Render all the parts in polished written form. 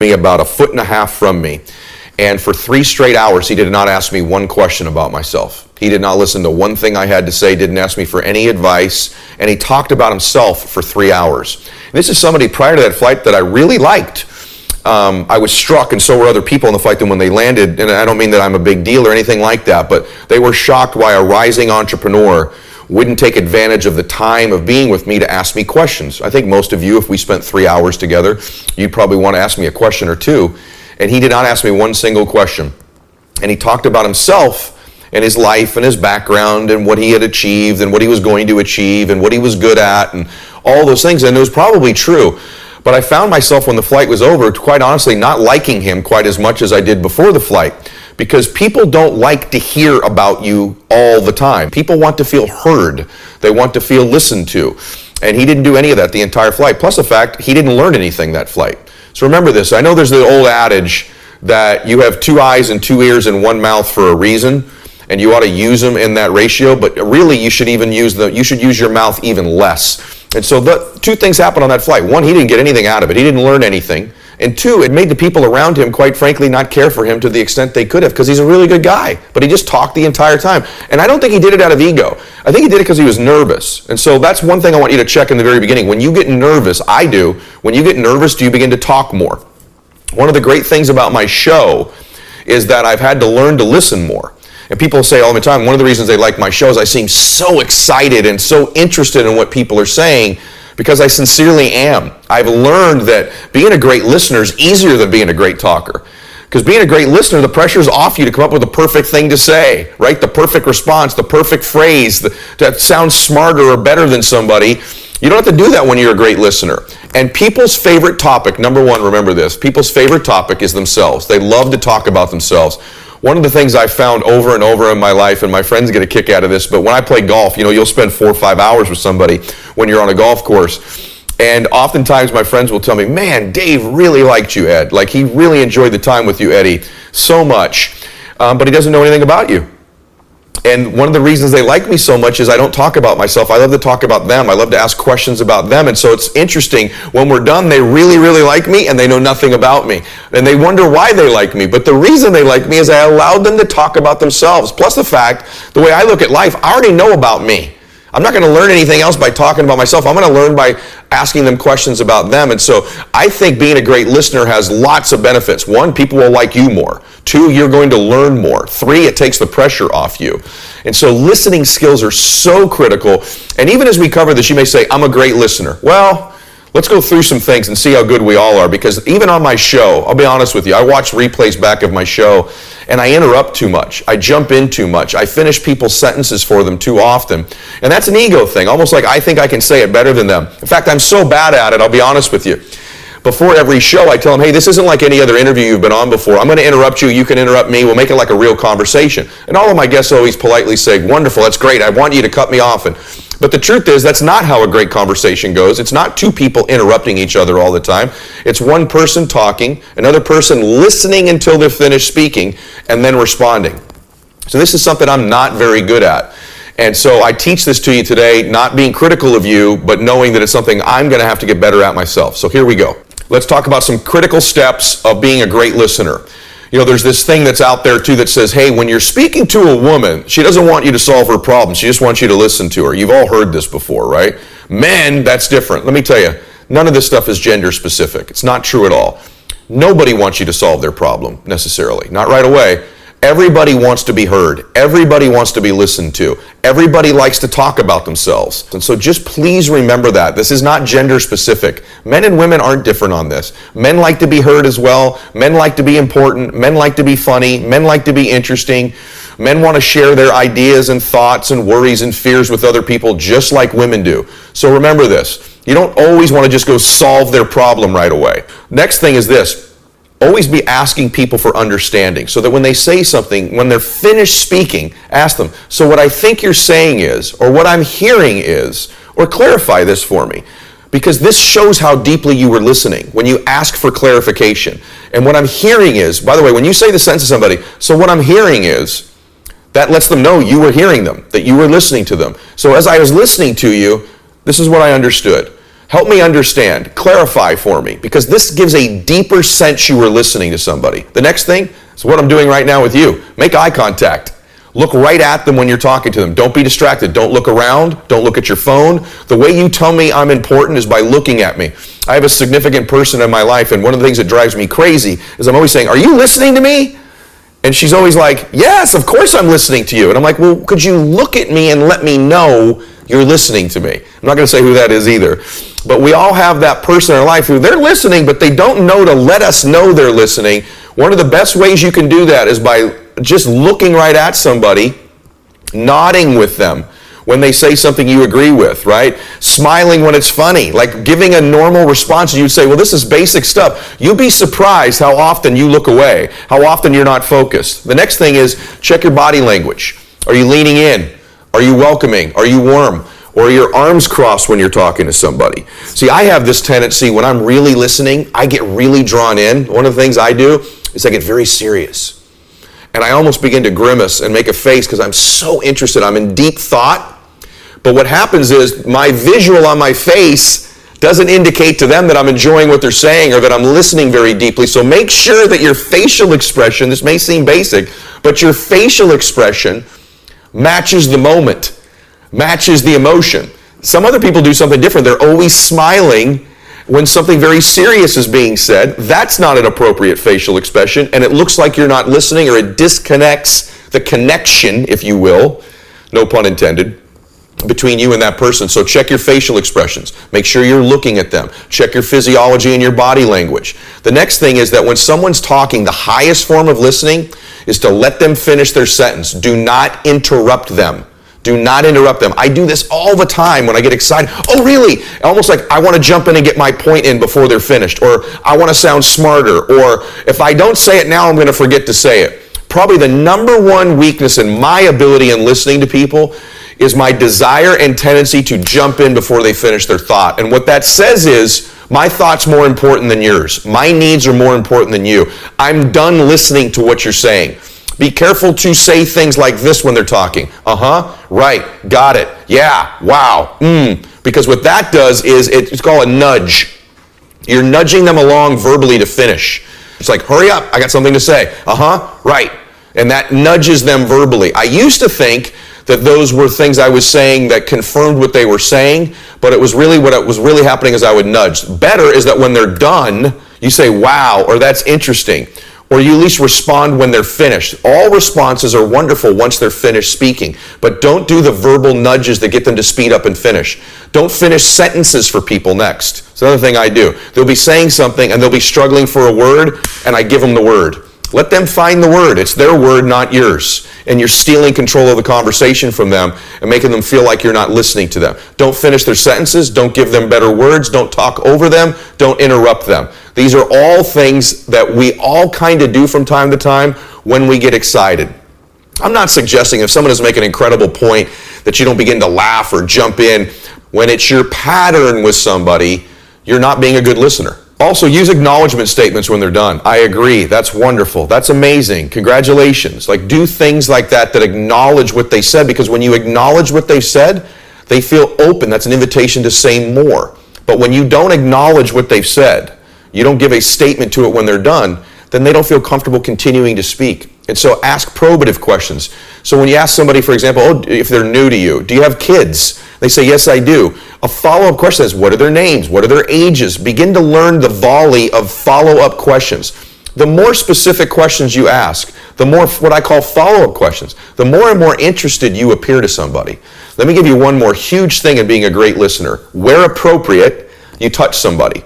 me about 1.5 feet from me. And for 3 straight hours, he did not ask me one question about myself. He did not listen to one thing I had to say, didn't ask me for any advice, and he talked about himself for 3 hours. And this is somebody prior to that flight that I really liked. I was struck, and so were other people on the flight, that when they landed, and I don't mean that I'm a big deal or anything like that, but they were shocked why a rising entrepreneur wouldn't take advantage of the time of being with me to ask me questions. I think most of you, if we spent 3 hours together, you'd probably want to ask me a question or two. And he did not ask me one single question. And he talked about himself and his life and his background and what he had achieved and what he was going to achieve and what he was good at and all those things. And it was probably true. But I found myself, when the flight was over, quite honestly, not liking him quite as much as I did before the flight. Because people don't like to hear about you all the time. People want to feel heard. They want to feel listened to. And he didn't do any of that the entire flight. Plus the fact, he didn't learn anything that flight. So remember this. I know there's the old adage that you have 2 eyes and 2 ears and 1 mouth for a reason, and you ought to use them in that ratio, but really you should use your mouth even less. And so the 2 things happened on that flight. 1, he didn't get anything out of it. He didn't learn anything. And 2, it made the people around him, quite frankly, not care for him to the extent they could have, because he's a really good guy. But he just talked the entire time. And I don't think he did it out of ego. I think he did it because he was nervous. And so that's one thing I want you to check in the very beginning. When you get nervous, I do, when you get nervous, do you begin to talk more? One of the great things about my show is that I've had to learn to listen more. And people say all the time, one of the reasons they like my show is I seem so excited and so interested in what people are saying, because I sincerely am. I've learned that being a great listener is easier than being a great talker. Because being a great listener, the pressure's off you to come up with the perfect thing to say, right? The perfect response, the perfect phrase, that sounds smarter or better than somebody. You don't have to do that when you're a great listener. And people's favorite topic, number 1, remember this, people's favorite topic is themselves. They love to talk about themselves. One of the things I've found over and over in my life, and my friends get a kick out of this, but when I play golf, you'll spend 4 or 5 hours with somebody when you're on a golf course. And oftentimes my friends will tell me, man, Dave really liked you, Ed. Like, he really enjoyed the time with you, Eddie, so much. But he doesn't know anything about you. And one of the reasons they like me so much is I don't talk about myself. I love to talk about them. I love to ask questions about them. And so it's interesting, when we're done, they really, really like me and they know nothing about me. And they wonder why they like me. But the reason they like me is I allowed them to talk about themselves. Plus the fact, the way I look at life, I already know about me. I'm not going to learn anything else by talking about myself. I'm going to learn by asking them questions about them. And so I think being a great listener has lots of benefits. 1, people will like you more. 2, you're going to learn more. 3, it takes the pressure off you. And so listening skills are so critical. And even as we cover this, you may say, I'm a great listener. Well, let's go through some things and see how good we all are, because even on my show, I'll be honest with you, I watch replays back of my show and I interrupt too much. I jump in too much. I finish people's sentences for them too often. And that's an ego thing, almost like I think I can say it better than them. In fact, I'm so bad at it, I'll be honest with you. Before every show, I tell them, hey, this isn't like any other interview you've been on before. I'm going to interrupt you. You can interrupt me. We'll make it like a real conversation. And all of my guests always politely say, wonderful, that's great. I want you to cut me off. But the truth is, that's not how a great conversation goes. It's not 2 people interrupting each other all the time. It's 1 person talking, another person listening until they're finished speaking, and then responding. So this is something I'm not very good at. And so I teach this to you today, not being critical of you, but knowing that it's something I'm going to have to get better at myself. So here we go. Let's talk about some critical steps of being a great listener. There's this thing that's out there too that says, hey, when you're speaking to a woman, she doesn't want you to solve her problem. She just wants you to listen to her. You've all heard this before, right? Men, that's different. Let me tell you, none of this stuff is gender specific. It's not true at all. Nobody wants you to solve their problem necessarily, not right away. Everybody wants to be heard. Everybody wants to be listened to. Everybody likes to talk about themselves. And so just please remember that. This is not gender specific. Men and women aren't different on this. Men like to be heard as well. Men like to be important. Men like to be funny. Men like to be interesting. Men want to share their ideas and thoughts and worries and fears with other people just like women do. So remember this. You don't always want to just go solve their problem right away. Next thing is this. Always be asking people for understanding, so that when they say something, when they're finished speaking, ask them, so what I think you're saying is, or what I'm hearing is, or clarify this for me. Because this shows how deeply you were listening when you ask for clarification. And what I'm hearing is, by the way, when you say the sentence to somebody, so what I'm hearing is, that lets them know you were hearing them, that you were listening to them. So as I was listening to you, this is what I understood. Help me understand. Clarify for me, because this gives a deeper sense you were listening to somebody. The next thing is what I'm doing right now with you. Make eye contact. Look right at them when you're talking to them. Don't be distracted. Don't look around. Don't look at your phone. The way you tell me I'm important is by looking at me. I have a significant person in my life, and one of the things that drives me crazy is I'm always saying, "Are you listening to me?" And she's always like, "Yes, of course I'm listening to you." And I'm like, "Well, could you look at me and let me know you're listening to me?" I'm not going to say who that is either. But we all have that person in our life who they're listening, but they don't know to let us know they're listening. One of the best ways you can do that is by just looking right at somebody, nodding with them when they say something you agree with, right? Smiling when it's funny, like giving a normal response. You'd say, well, this is basic stuff. You'd be surprised how often you look away, how often you're not focused. The next thing is check your body language. Are you leaning in? Are you welcoming? Are you warm? Or are your arms crossed when you're talking to somebody? See, I have this tendency when I'm really listening, I get really drawn in. One of the things I do is I get very serious. And I almost begin to grimace and make a face because I'm so interested. I'm in deep thought. But what happens is my visual on my face doesn't indicate to them that I'm enjoying what they're saying or that I'm listening very deeply. So make sure that your facial expression, this may seem basic, but your facial expression matches the moment, matches the emotion. Some other people do something different. They're always smiling when something very serious is being said. That's not an appropriate facial expression, and it looks like you're not listening, or it disconnects the connection, if you will, no pun intended, between you and that person. So check your facial expressions. Make sure you're looking at them. Check your physiology and your body language. The next thing is that when someone's talking, the highest form of listening is to let them finish their sentence. Do not interrupt them. Do not interrupt them. I do this all the time when I get excited. Oh, really? Almost like I want to jump in and get my point in before they're finished. Or I want to sound smarter. Or if I don't say it now, I'm going to forget to say it. Probably the number one weakness in my ability in listening to people is my desire and tendency to jump in before they finish their thought. And what that says is, my thought's more important than yours. My needs are more important than you. I'm done listening to what you're saying. Be careful to say things like this when they're talking. Right, got it, yeah, wow, Because what that does is, it's called a nudge. You're nudging them along verbally to finish. It's like, hurry up, I got something to say. Right. And that nudges them verbally. I used to think that those were things I was saying that confirmed what they were saying, but it was really what was really happening is I would nudge. Better is that when they're done, you say, wow, or that's interesting. Or you at least respond when they're finished. All responses are wonderful once they're finished speaking, but don't do the verbal nudges that get them to speed up and finish. Don't finish sentences for people next. It's another thing I do. They'll be saying something and they'll be struggling for a word, and I give them the word. Let them find the word. It's their word, not yours. And you're stealing control of the conversation from them and making them feel like you're not listening to them. Don't finish their sentences. Don't give them better words. Don't talk over them. Don't interrupt them. These are all things that we all kind of do from time to time when we get excited. I'm not suggesting if someone is making an incredible point that you don't begin to laugh or jump in. When it's your pattern with somebody, you're not being a good listener. Also, use acknowledgement statements when they're done. I agree. That's wonderful. That's amazing. Congratulations. Like, do things like that acknowledge what they said, because when you acknowledge what they said, they feel open. That's an invitation to say more. But when you don't acknowledge what they've said, you don't give a statement to it when they're done, then they don't feel comfortable continuing to speak. And so ask probative questions. So when you ask somebody, for example, if they're new to you, do you have kids? They say, yes, I do. A follow-up question is, what are their names? What are their ages? Begin to learn the volley of follow-up questions. The more specific questions you ask, the more what I call follow-up questions, the more and more interested you appear to somebody. Let me give you one more huge thing in being a great listener. Where appropriate, you touch somebody.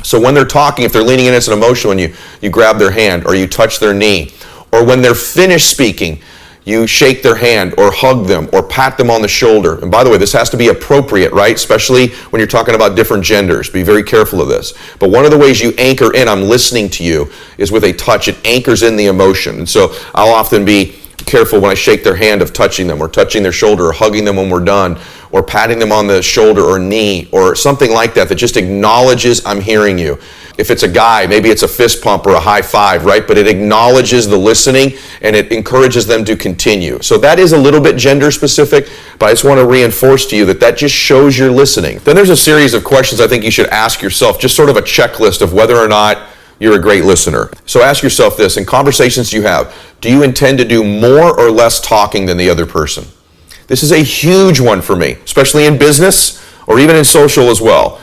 So when they're talking, if they're leaning in, it's an emotional, and you grab their hand or you touch their knee. Or when they're finished speaking, you shake their hand or hug them or pat them on the shoulder. And by the way, this has to be appropriate, right? Especially when you're talking about different genders. Be very careful of this. But one of the ways you anchor in, I'm listening to you, is with a touch. It anchors in the emotion. And so I'll often be careful when I shake their hand of touching them or touching their shoulder or hugging them when we're done, or patting them on the shoulder or knee or something like that that just acknowledges I'm hearing you. If it's a guy, maybe it's a fist pump or a high five, right? But it acknowledges the listening and it encourages them to continue. So that is a little bit gender specific, but I just want to reinforce to you that that just shows you're listening. Then there's a series of questions I think you should ask yourself, just sort of a checklist of whether or not you're a great listener. So ask yourself this, in conversations you have, do you intend to do more or less talking than the other person? This is a huge one for me, especially in business or even in social as well.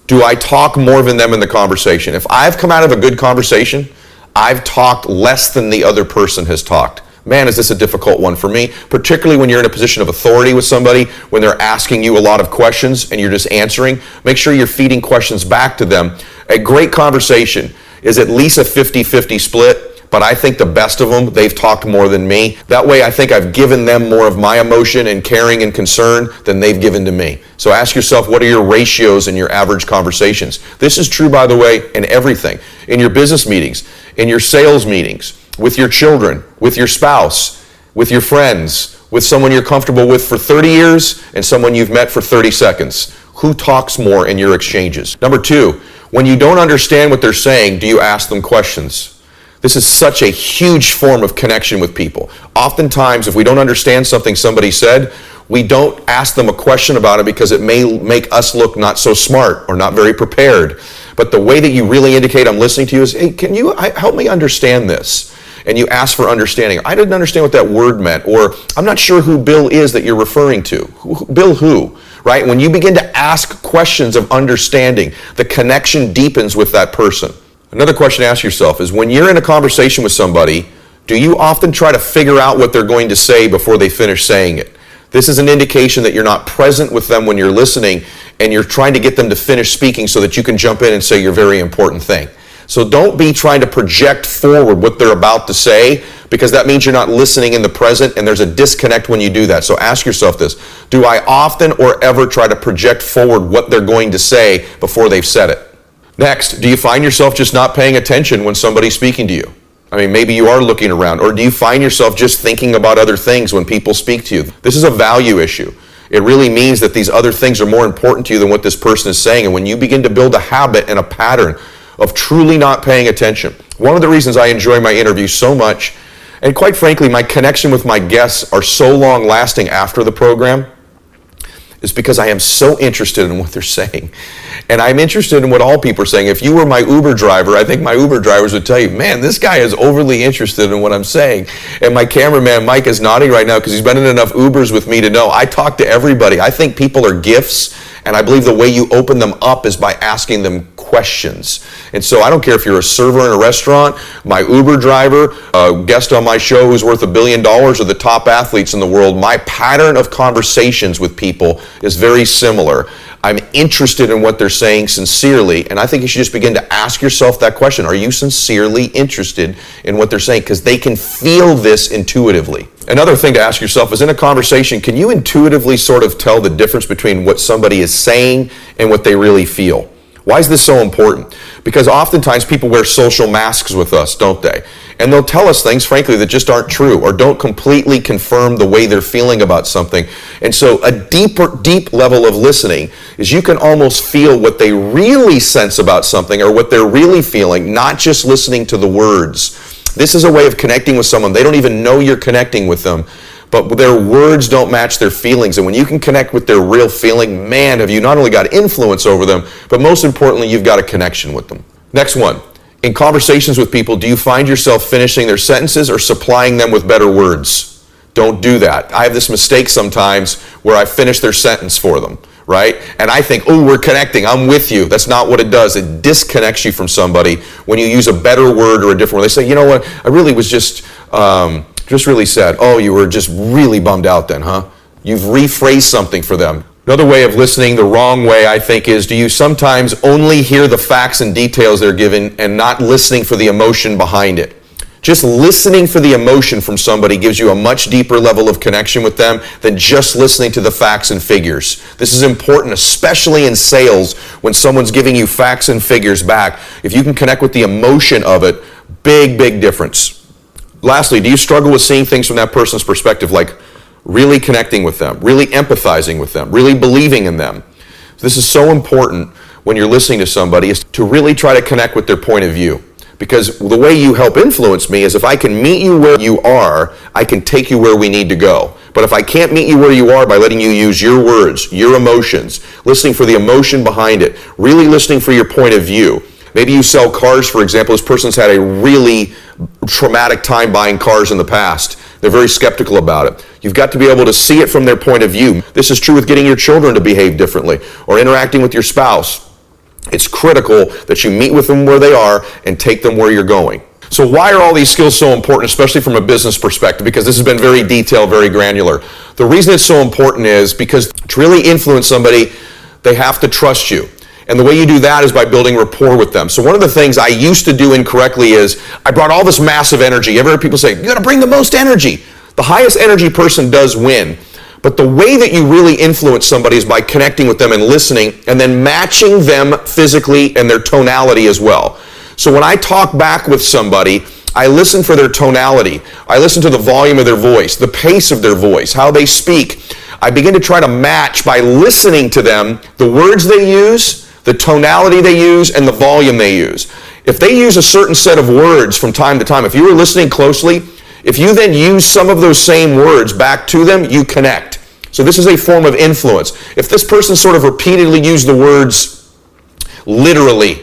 Do I talk more than them in the conversation? If I've come out of a good conversation, I've talked less than the other person has talked. Man, is this a difficult one for me, particularly when you're in a position of authority with somebody, when they're asking you a lot of questions and you're just answering. Make sure you're feeding questions back to them. A great conversation is at least a 50-50 split. But I think the best of them, they've talked more than me. That way I think I've given them more of my emotion and caring and concern than they've given to me. So ask yourself, what are your ratios in your average conversations? This is true, by the way, in everything. In your business meetings, in your sales meetings, with your children, with your spouse, with your friends, with someone you're comfortable with for 30 years and someone you've met for 30 seconds. Who talks more in your exchanges? Number 2, when you don't understand what they're saying, do you ask them questions? This is such a huge form of connection with people. Oftentimes, if we don't understand something somebody said, we don't ask them a question about it because it may make us look not so smart or not very prepared. But the way that you really indicate I'm listening to you is, hey, can you help me understand this? And you ask for understanding. I didn't understand what that word meant, or I'm not sure who Bill is that you're referring to. Bill who? Right? When you begin to ask questions of understanding, the connection deepens with that person. Another question to ask yourself is, when you're in a conversation with somebody, do you often try to figure out what they're going to say before they finish saying it? This is an indication that you're not present with them when you're listening and you're trying to get them to finish speaking so that you can jump in and say your very important thing. So don't be trying to project forward what they're about to say, because that means you're not listening in the present and there's a disconnect when you do that. So ask yourself this, do I often or ever try to project forward what they're going to say before they've said it? Next, do you find yourself just not paying attention when somebody's speaking to you? I mean, maybe you are looking around, or do you find yourself just thinking about other things when people speak to you? This is a value issue. It really means that these other things are more important to you than what this person is saying. And when you begin to build a habit and a pattern of truly not paying attention, one of the reasons I enjoy my interviews so much, and quite frankly, my connection with my guests are so long lasting after the program, is because I am so interested in what they're saying. And I'm interested in what all people are saying. If you were my Uber driver, I think my Uber drivers would tell you, man, this guy is overly interested in what I'm saying. And my cameraman, Mike, is nodding right now because he's been in enough Ubers with me to know I talk to everybody. I think people are gifts, and I believe the way you open them up is by asking them questions. And so I don't care if you're a server in a restaurant, my Uber driver, a guest on my show who's worth $1 billion, or the top athletes in the world, my pattern of conversations with people is very similar. I'm interested in what they're saying sincerely, and I think you should just begin to ask yourself that question. Are you sincerely interested in what they're saying? Because they can feel this intuitively. Another thing to ask yourself is, in a conversation, can you intuitively sort of tell the difference between what somebody is saying and what they really feel? Why is this so important? Because oftentimes people wear social masks with us, don't they? And they'll tell us things, frankly, that just aren't true or don't completely confirm the way they're feeling about something. And so a deep level of listening is you can almost feel what they really sense about something or what they're really feeling, not just listening to the words. This is a way of connecting with someone. They don't even know you're connecting with them, but their words don't match their feelings. And when you can connect with their real feeling, man, have you not only got influence over them, but most importantly, you've got a connection with them. Next one. In conversations with people, do you find yourself finishing their sentences or supplying them with better words? Don't do that. I have this mistake sometimes where I finish their sentence for them, right? And I think, oh, we're connecting, I'm with you. That's not what it does. It disconnects you from somebody when you use a better word or a different word. They say, you know what, I really was just really sad. Oh, you were just really bummed out then, huh? You've rephrased something for them. Another way of listening the wrong way, I think, is, do you sometimes only hear the facts and details they're given and not listening for the emotion behind it? Just listening for the emotion from somebody gives you a much deeper level of connection with them than just listening to the facts and figures. This is important, especially in sales, when someone's giving you facts and figures back. If you can connect with the emotion of it, big difference. Lastly, do you struggle with seeing things from that person's perspective? Like, really connecting with them, really empathizing with them, really believing in them. This is so important when you're listening to somebody, is to really try to connect with their point of view. Because the way you help influence me is if I can meet you where you are, I can take you where we need to go. But if I can't meet you where you are by letting you use your words, your emotions, listening for the emotion behind it, really listening for your point of view. Maybe you sell cars, for example. This person's had a really traumatic time buying cars in the past. They're very skeptical about it. You've got to be able to see it from their point of view. This is true with getting your children to behave differently or interacting with your spouse. It's critical that you meet with them where they are and take them where you're going. So why are all these skills so important, especially from a business perspective? Because this has been very detailed, very granular. The reason it's so important is because to really influence somebody, they have to trust you. And the way you do that is by building rapport with them. So one of the things I used to do incorrectly is I brought all this massive energy. Ever heard people say, you got to bring the most energy? The highest energy person does win. But the way that you really influence somebody is by connecting with them and listening and then matching them physically and their tonality as well. So when I talk back with somebody, I listen for their tonality. I listen to the volume of their voice, the pace of their voice, how they speak. I begin to try to match by listening to them the words they use, the tonality they use, and the volume they use. If they use a certain set of words from time to time, if you were listening closely, if you then use some of those same words back to them, you connect. So this is a form of influence. If this person sort of repeatedly used the words literally,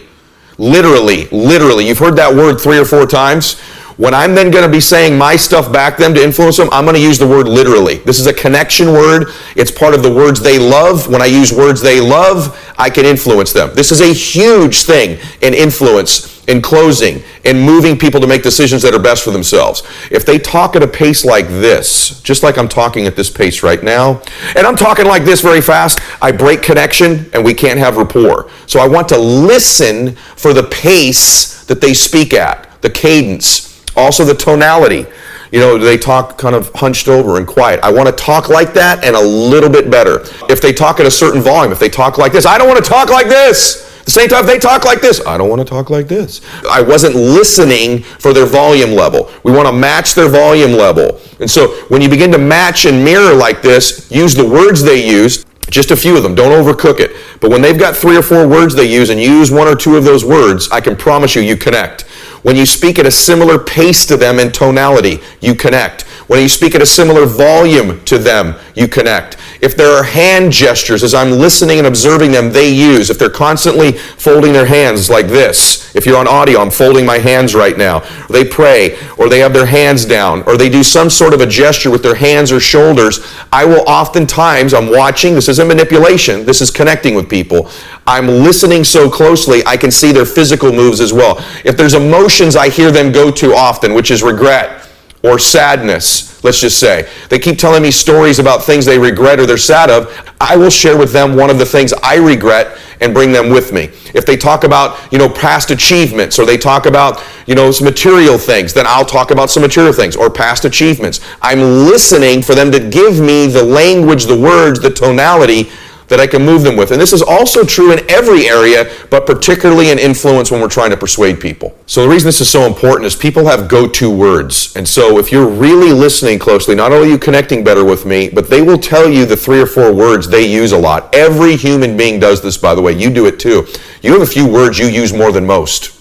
you've heard that word 3 or 4 times. When I'm then going to be saying my stuff back to them to influence them, I'm going to use the word literally. This is a connection word. It's part of the words they love. When I use words they love, I can influence them. This is a huge thing in influence, in closing, in moving people to make decisions that are best for themselves. If they talk at a pace like this, just like I'm talking at this pace right now, and I'm talking like this very fast, I break connection and we can't have rapport. So I want to listen for the pace that they speak at, the cadence. Also the tonality. You know, they talk kind of hunched over and quiet. I want to talk like that and a little bit better. If they talk at a certain volume, if they talk like this, I don't want to talk like this. At the same time, if they talk like this, I don't want to talk like this. I wasn't listening for their volume level. We want to match their volume level. And so when you begin to match and mirror like this, use the words they use, just a few of them, don't overcook it. But when they've got 3 or 4 words they use and you use 1 or 2 of those words, I can promise you, you connect. When you speak at a similar pace to them in tonality, you connect. When you speak at a similar volume to them, you connect. If there are hand gestures as I'm listening and observing them, they use. If they're constantly folding their hands like this, if you're on audio, I'm folding my hands right now. Or they pray, or they have their hands down, or they do some sort of a gesture with their hands or shoulders, I will oftentimes, I'm watching, this isn't manipulation, this is connecting with people. I'm listening so closely, I can see their physical moves as well. If there's emotions I hear them go to often, which is regret, or sadness, let's just say. They keep telling me stories about things they regret or they're sad of. I will share with them one of the things I regret and bring them with me. If they talk about, past achievements, or they talk about, some material things, then I'll talk about some material things or past achievements. I'm listening for them to give me the language, the words, the tonality that I can move them with. And this is also true in every area, but particularly in influence when we're trying to persuade people. So the reason this is so important is people have go-to words. And so if you're really listening closely, not only are you connecting better with me, but they will tell you the 3 or 4 words they use a lot. Every human being does this, by the way. You do it too. You have a few words you use more than most.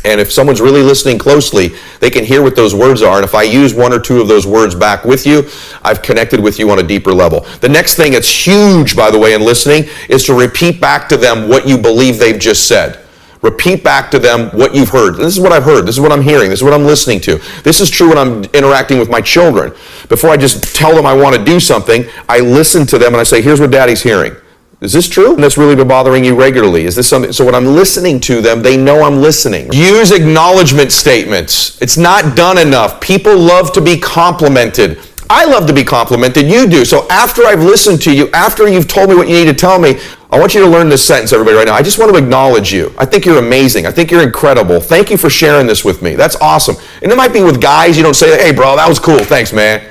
And if someone's really listening closely, they can hear what those words are. And if I use 1 or 2 of those words back with you, I've connected with you on a deeper level. The next thing that's huge, by the way, in listening is to repeat back to them what you believe they've just said. Repeat back to them what you've heard. This is what I've heard. This is what I'm hearing. This is what I'm listening to. This is true when I'm interacting with my children. Before I just tell them I want to do something, I listen to them and I say, here's what Daddy's hearing. Is this true? And that's really been bothering you regularly. Is this something? So when I'm listening to them, they know I'm listening. Use acknowledgement statements. It's not done enough. People love to be complimented. I love to be complimented. You do. So after I've listened to you, after you've told me what you need to tell me, I want you to learn this sentence, everybody, right now. I just want to acknowledge you. I think you're amazing. I think you're incredible. Thank you for sharing this with me. That's awesome. And it might be with guys. You don't say, hey, bro, that was cool. Thanks, man.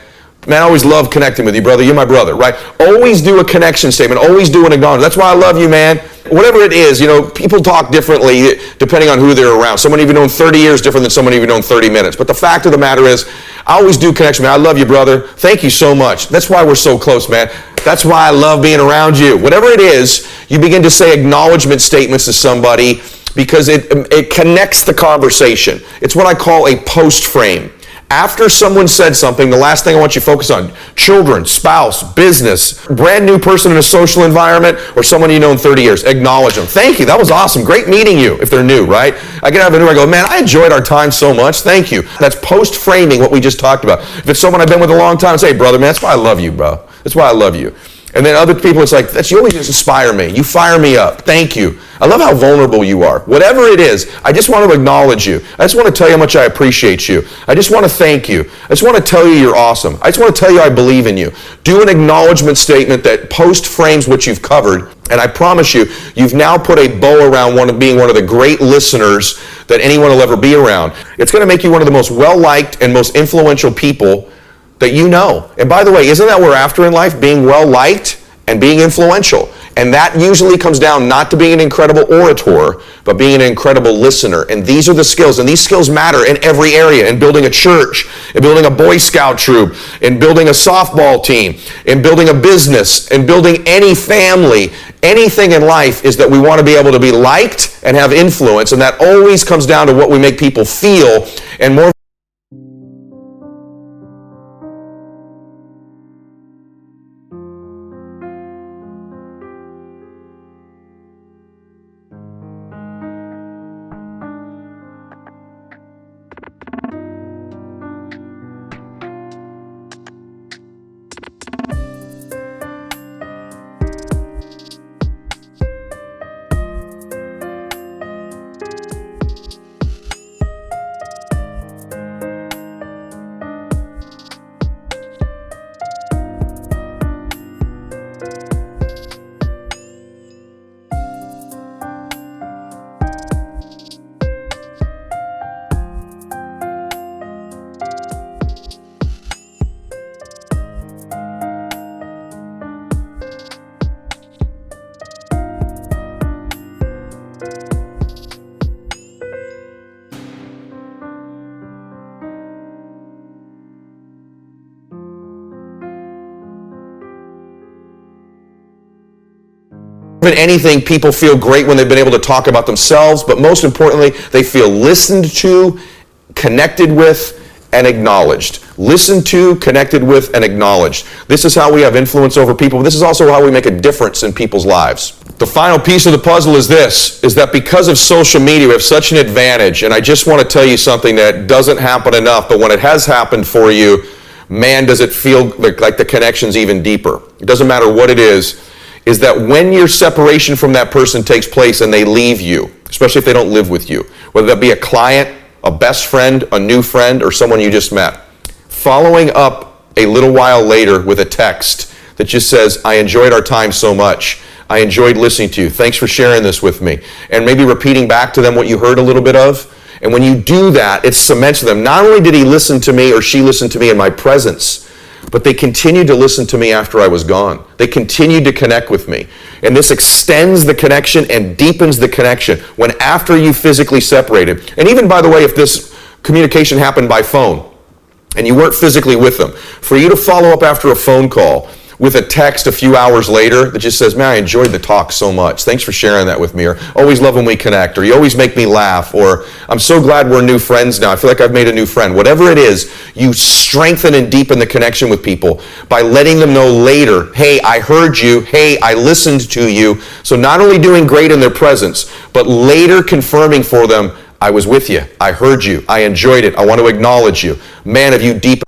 Man, I always love connecting with you, brother. You're my brother, right? Always do a connection statement. Always do an acknowledgement. That's why I love you, man. Whatever it is, people talk differently depending on who they're around. Someone you've known 30 years different than someone you've known 30 minutes. But the fact of the matter is, I always do connection, man. I love you, brother. Thank you so much. That's why we're so close, man. That's why I love being around you. Whatever it is, you begin to say acknowledgement statements to somebody because it connects the conversation. It's what I call a post frame. After someone said something, the last thing I want you to focus on, children, spouse, business, brand new person in a social environment, or someone you know in 30 years, acknowledge them. Thank you, that was awesome, great meeting you, if they're new, right? I get out of a new, I go, man, I enjoyed our time so much, thank you. That's post-framing what we just talked about. If it's someone I've been with a long time, I say, hey, brother, man, that's why I love you, bro. That's why I love you. And then other people, it's like, you always just inspire me. You fire me up. Thank you. I love how vulnerable you are. Whatever it is, I just want to acknowledge you. I just want to tell you how much I appreciate you. I just want to thank you. I just want to tell you you're awesome. I just want to tell you I believe in you. Do an acknowledgement statement that post-frames what you've covered, and I promise you, you've now put a bow around being one of the great listeners that anyone will ever be around. It's going to make you one of the most well-liked and most influential people that you know. And by the way, isn't that what we're after in life? Being well-liked and being influential. And that usually comes down not to being an incredible orator, but being an incredible listener. And these are the skills. And these skills matter in every area. In building a church, in building a Boy Scout troop, in building a softball team, in building a business, in building any family. Anything in life is that we want to be able to be liked and have influence. And that always comes down to what we make people feel. And more than anything, people feel great when they've been able to talk about themselves, but most importantly, they feel listened to, connected with, and acknowledged. Listened to, connected with, and acknowledged. This is how we have influence over people. This is also how we make a difference in people's lives. The final piece of the puzzle is this, is that because of social media, we have such an advantage, and I just want to tell you something that doesn't happen enough, but when it has happened for you, man, does it feel like the connection's even deeper. It doesn't matter what it is that when your separation from that person takes place and they leave you, especially if they don't live with you, whether that be a client, a best friend, a new friend, or someone you just met, following up a little while later with a text that just says, I enjoyed our time so much. I enjoyed listening to you. Thanks for sharing this with me. And maybe repeating back to them what you heard a little bit of. And when you do that, it cements them. Not only did he listen to me or she listen to me in my presence, but they continued to listen to me after I was gone. They continued to connect with me. And this extends the connection and deepens the connection when after you physically separated. And even, by the way, if this communication happened by phone and you weren't physically with them, for you to follow up after a phone call with a text a few hours later that just says, man, I enjoyed the talk so much. Thanks for sharing that with me. Or always love when we connect. Or you always make me laugh. Or I'm so glad we're new friends now. I feel like I've made a new friend. Whatever it is, you strengthen and deepen the connection with people by letting them know later, hey, I heard you. Hey, I listened to you. So not only doing great in their presence, but later confirming for them, I was with you. I heard you. I enjoyed it. I want to acknowledge you. Man, have you deepened.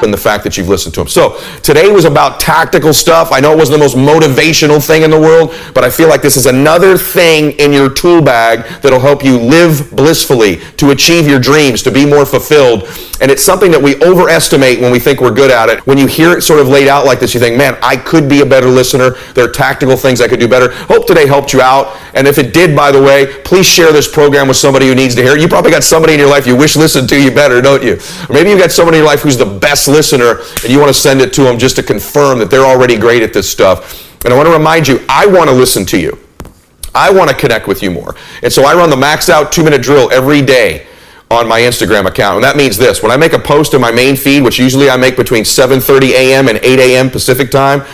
and the fact that you've listened to them. So today was about tactical stuff. I know it wasn't the most motivational thing in the world, but I feel like this is another thing in your tool bag that'll help you live blissfully, to achieve your dreams, to be more fulfilled. And it's something that we overestimate when we think we're good at it. When you hear it sort of laid out like this, you think, man, I could be a better listener. There are tactical things I could do better. Hope today helped you out. And if it did, by the way, please share this program with somebody who needs to hear it. You probably got somebody in your life you wish listened to you better, don't you? Or maybe you've got somebody in your life who's the best listener and you want to send it to them just to confirm that they're already great at this stuff. And I want to remind you, I want to listen to you. I want to connect with you more. And so I run the maxed out 2-minute drill every day on my Instagram account. And that means this: when I make a post in my main feed, which usually I make between 7:30 a.m. and 8 a.m. Pacific time,